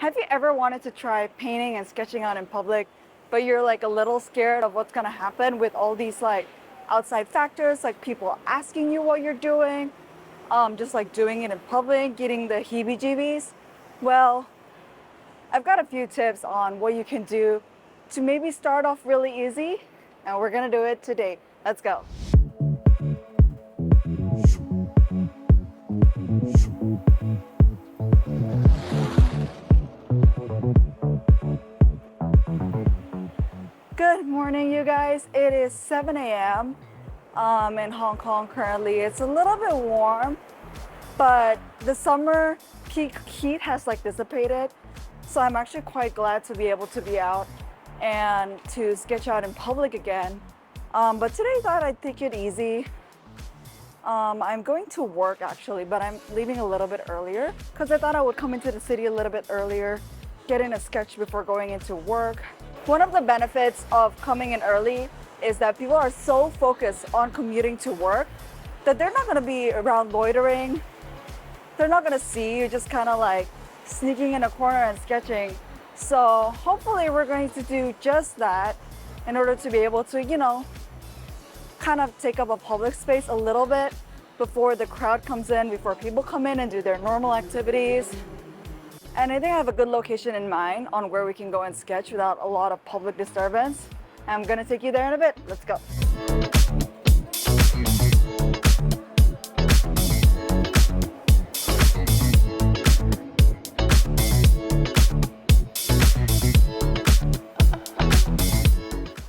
Have you ever wanted to try painting and sketching out in public, but you're like a little scared of what's gonna happen with all these like outside factors, like people asking you what you're doing, just like doing it in public, getting the heebie-jeebies? Well, I've got a few tips on what you can do to maybe start off really easy, and we're gonna do it today. Let's go. Good morning, you guys. It is 7 a.m. In Hong Kong currently. It's a little bit warm, but the summer peak heat has like dissipated. So I'm actually quite glad to be able to be out and to sketch out in public again. But today I thought I'd take it easy. I'm going to work actually, but I'm leaving a little bit earlier because I thought I would come into the city a little bit earlier, get in a sketch before going into work. One of the benefits of coming in early is that people are so focused on commuting to work that they're not going to be around loitering. They're not going to see you just kind of like sneaking in a corner and sketching. So hopefully we're going to do just that in order to be able to, kind of take up a public space a little bit before the crowd comes in, before people come in and do their normal activities. And I think I have a good location in mind on where we can go and sketch without a lot of public disturbance. I'm gonna take you there in a bit. Let's go.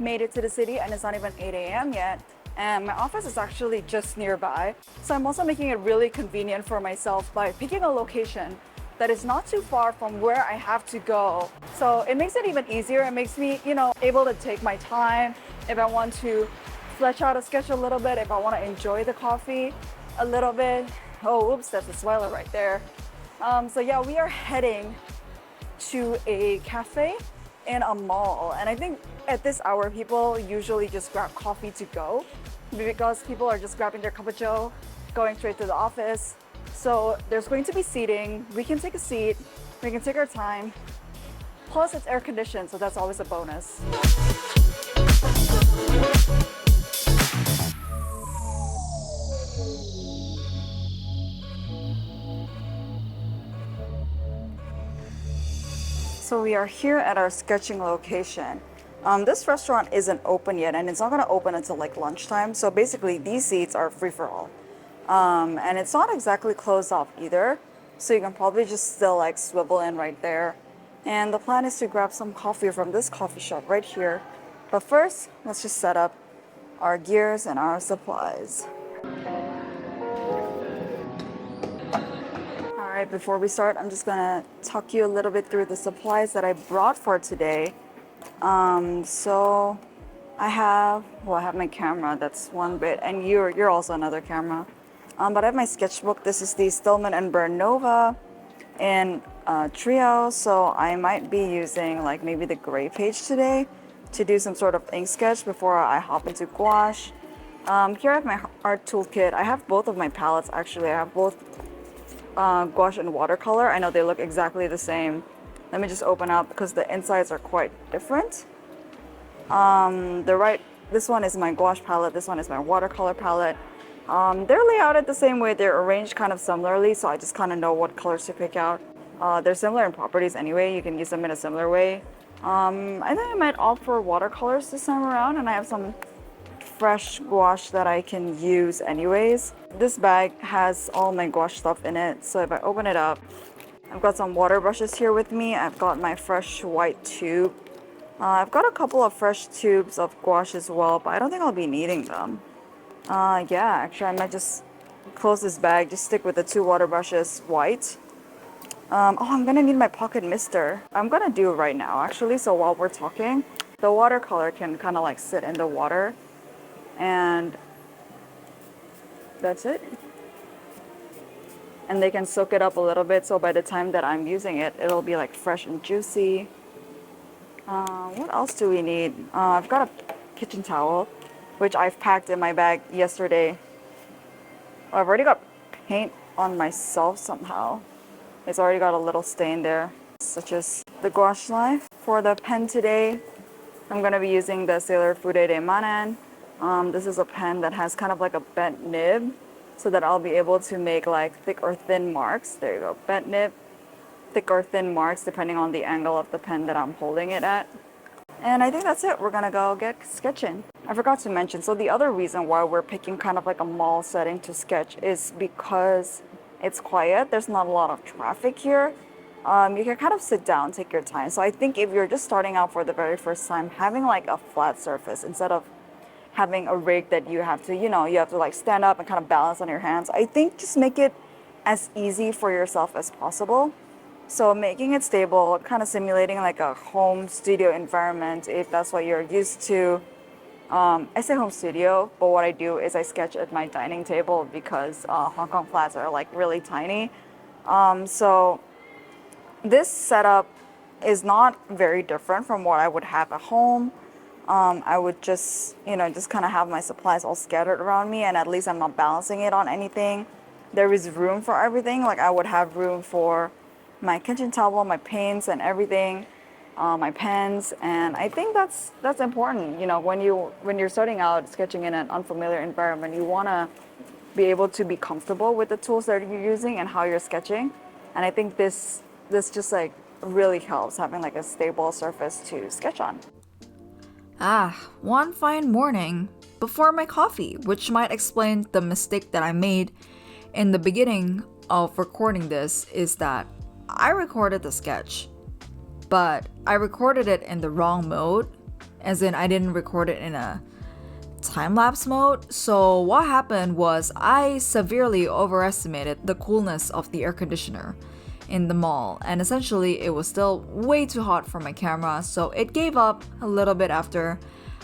Made it to the city and it's not even 8 a.m. yet. And my office is actually just nearby. So I'm also making it really convenient for myself by picking a location that is not too far from where I have to go. So it makes it even easier. It makes me, able to take my time if I want to flesh out a sketch a little bit, if I want to enjoy the coffee a little bit. Oh, oops, that's a spoiler right there. So yeah, we are heading to a cafe in a mall. And I think at this hour, people usually just grab coffee to go because people are just grabbing their cup of joe, going straight to the office. So there's going to be seating. We can take a seat. We can take our time. Plus it's air conditioned, so that's always a bonus. So we are here at our sketching location. This restaurant isn't open yet, and it's not going to open until like lunchtime. So basically these seats are free for all. And it's not exactly closed off either. So you can probably just still like swivel in right there. And the plan is to grab some coffee from this coffee shop right here. But first, let's just set up our gears and our supplies. All right, before we start, I'm just gonna talk you a little bit through the supplies that I brought for today. So I have my camera, that's one bit, and you're also another camera. But I have my sketchbook. This is the Stillman and Bernova in trio, so I might be using like maybe the gray page today to do some sort of ink sketch before I hop into gouache. Here I have my art toolkit. I have both of my palettes actually. I have both gouache and watercolor. I know they look exactly the same. Let me just open up because the insides are quite different. This one is my gouache palette. This one is my watercolor palette. They're layouted the same way. They're arranged kind of similarly, so I just kind of know what colors to pick out. They're similar in properties anyway. You can use them in a similar way. I think I might opt for watercolors this time around, and I have some fresh gouache that I can use anyways. This bag has all my gouache stuff in it, so if I open it up, I've got some water brushes here with me. I've got my fresh white tube. I've got a couple of fresh tubes of gouache as well, but I don't think I'll be needing them. Yeah, actually I might just close this bag, just stick with the two water brushes, white. I'm gonna need my pocket mister. I'm gonna do it right now actually, so while we're talking, the watercolor can kind of like sit in the water, and that's it. And they can soak it up a little bit, so by the time that I'm using it, it'll be like fresh and juicy. What else do we need? I've got a kitchen towel, which I've packed in my bag yesterday. I've already got paint on myself somehow. It's already got a little stain there. such as the gouache line. For the pen today, I'm going to be using the Sailor Fude de Manan. This is a pen that has kind of like a bent nib, so that I'll be able to make like thick or thin marks. There you go, bent nib, thick or thin marks depending on the angle of the pen that I'm holding it at. And I think that's it. We're gonna go get sketching. I forgot to mention, so the other reason why we're picking kind of like a mall setting to sketch is because it's quiet. There's not a lot of traffic here. You can kind of sit down, take your time. So I think if you're just starting out for the very first time, having like a flat surface instead of having a rig that you have to, you have to like stand up and kind of balance on your hands, I think just make it as easy for yourself as possible. So making it stable, kind of simulating like a home studio environment, if that's what you're used to. I say home studio, but what I do is I sketch at my dining table because Hong Kong flats are like really tiny. So this setup is not very different from what I would have at home. I would just kind of have my supplies all scattered around me, and at least I'm not balancing it on anything. There is room for everything. Like I would have room for my kitchen towel, my paints and everything, my pens, and I think that's important. When you're starting out sketching in an unfamiliar environment, you want to be able to be comfortable with the tools that you're using and how you're sketching. And I think this just like really helps having like a stable surface to sketch on. One fine morning before my coffee, which might explain the mistake that I made in the beginning of recording this, is that I recorded the sketch, but I recorded it in the wrong mode, as in I didn't record it in a time-lapse mode. So what happened was I severely overestimated the coolness of the air conditioner in the mall, and essentially it was still way too hot for my camera, so it gave up a little bit after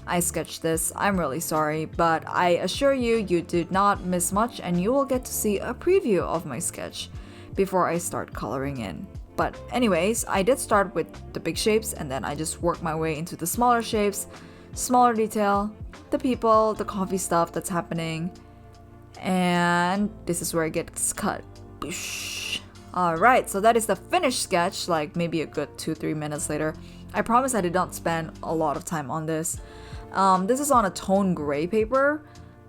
I sketched this. I'm really sorry, but I assure you, you did not miss much, and you will get to see a preview of my sketch before I start coloring in. But anyways, I did start with the big shapes, and then I just worked my way into the smaller shapes, smaller detail, the people, the coffee stuff that's happening, and this is where it gets cut. Alright, so that is the finished sketch, like maybe a good 2-3 minutes later. I promise I did not spend a lot of time on this. This is on a tone gray paper,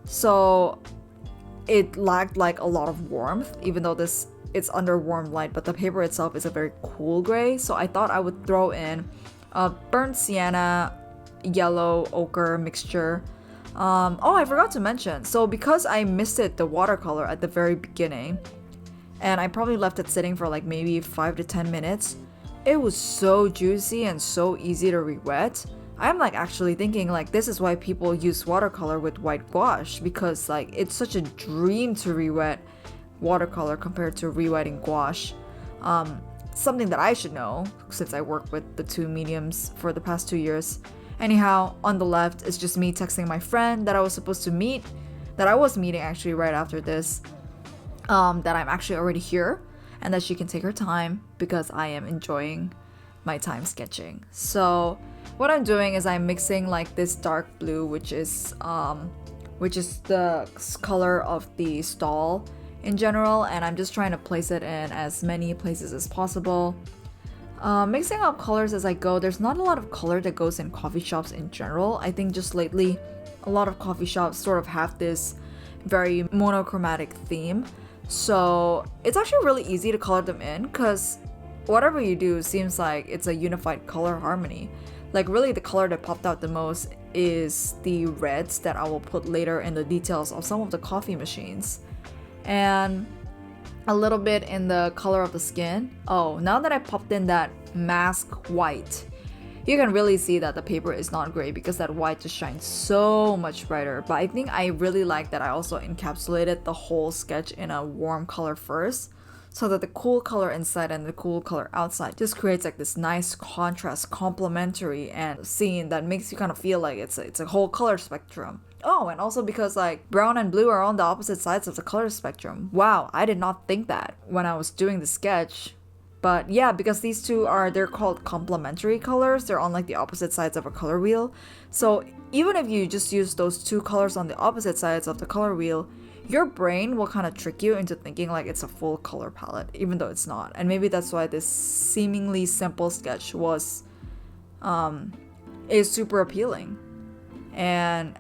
so it lacked like a lot of warmth, even though it's under warm light, but the paper itself is a very cool gray, so I thought I would throw in a burnt sienna, yellow, ochre mixture. I forgot to mention, so because I misted the watercolor at the very beginning, and I probably left it sitting for like maybe 5 to 10 minutes, it was so juicy and so easy to re-wet. I'm like actually thinking like this is why people use watercolor with white gouache, because like it's such a dream to re-wet watercolor compared to rewetting gouache. Something that I should know since I work with the two mediums for the past 2 years. Anyhow, on the left is just me texting my friend that I was supposed to meet, that I was meeting actually right after this, that I'm actually already here and that she can take her time because I am enjoying my time sketching. So what I'm doing is I'm mixing like this dark blue, which is the color of the stall in general, and I'm just trying to place it in as many places as possible. Mixing up colors as I go. There's not a lot of color that goes in coffee shops in general. I think just lately a lot of coffee shops sort of have this very monochromatic theme, so it's actually really easy to color them in because whatever you do seems like it's a unified color harmony. Like really the color that popped out the most is the reds that I will put later in the details of some of the coffee machines, and a little bit in the color of the skin. Oh, now that I popped in that mask white, you can really see that the paper is not gray because that white just shines so much brighter. But I think I really like that I also encapsulated the whole sketch in a warm color first, so that the cool color inside and the cool color outside just creates like this nice contrast, complementary and scene that makes you kind of feel like it's a whole color spectrum. Oh, and also because like brown and blue are on the opposite sides of the color spectrum. Wow, I did not think that when I was doing the sketch. But yeah, because these two they're called complementary colors. They're on like the opposite sides of a color wheel. So even if you just use those two colors on the opposite sides of the color wheel, your brain will kind of trick you into thinking like it's a full color palette, even though it's not. And maybe that's why this seemingly simple sketch is super appealing. And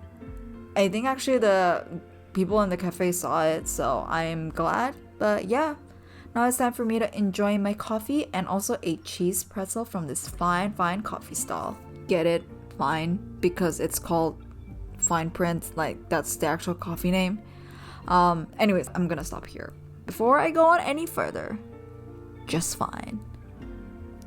I think actually the people in the cafe saw it, so I'm glad. But yeah, now it's time for me to enjoy my coffee and also a cheese pretzel from this fine coffee stall. Get it? Fine, because it's called fine print, like that's the actual coffee name. Anyways, I'm gonna stop here. Before I go on any further, just fine.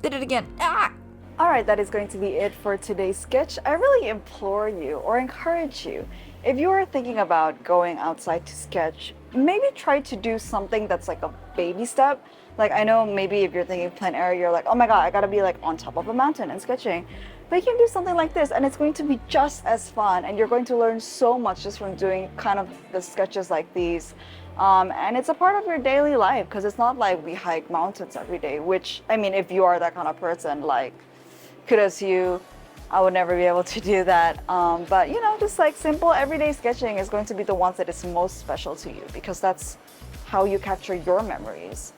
Did it again. Ah! Alright, that is going to be it for today's sketch. I really implore you or encourage you, if you are thinking about going outside to sketch, maybe try to do something that's like a baby step. Like I know maybe if you're thinking plein air, you're like, oh my god, I gotta be like on top of a mountain and sketching. But you can do something like this and it's going to be just as fun and you're going to learn so much just from doing kind of the sketches like these. And it's a part of your daily life because it's not like we hike mountains every day, which, I mean, if you are that kind of person, like, kudos to you. I would never be able to do that. But you know, just like simple everyday sketching is going to be the ones that is most special to you because that's how you capture your memories.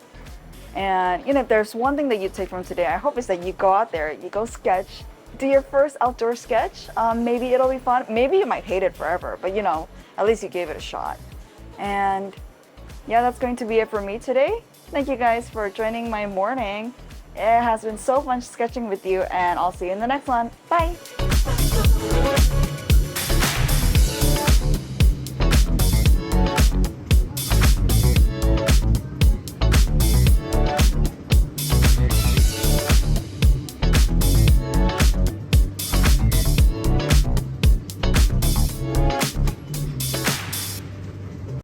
And you know, if there's one thing that you take from today, I hope is that you go out there, you go sketch, do your first outdoor sketch. Maybe it'll be fun. Maybe you might hate it forever, but you know, at least you gave it a shot. And yeah, that's going to be it for me today. Thank you guys for joining my morning. It has been so fun sketching with you, and I'll see you in the next one. Bye!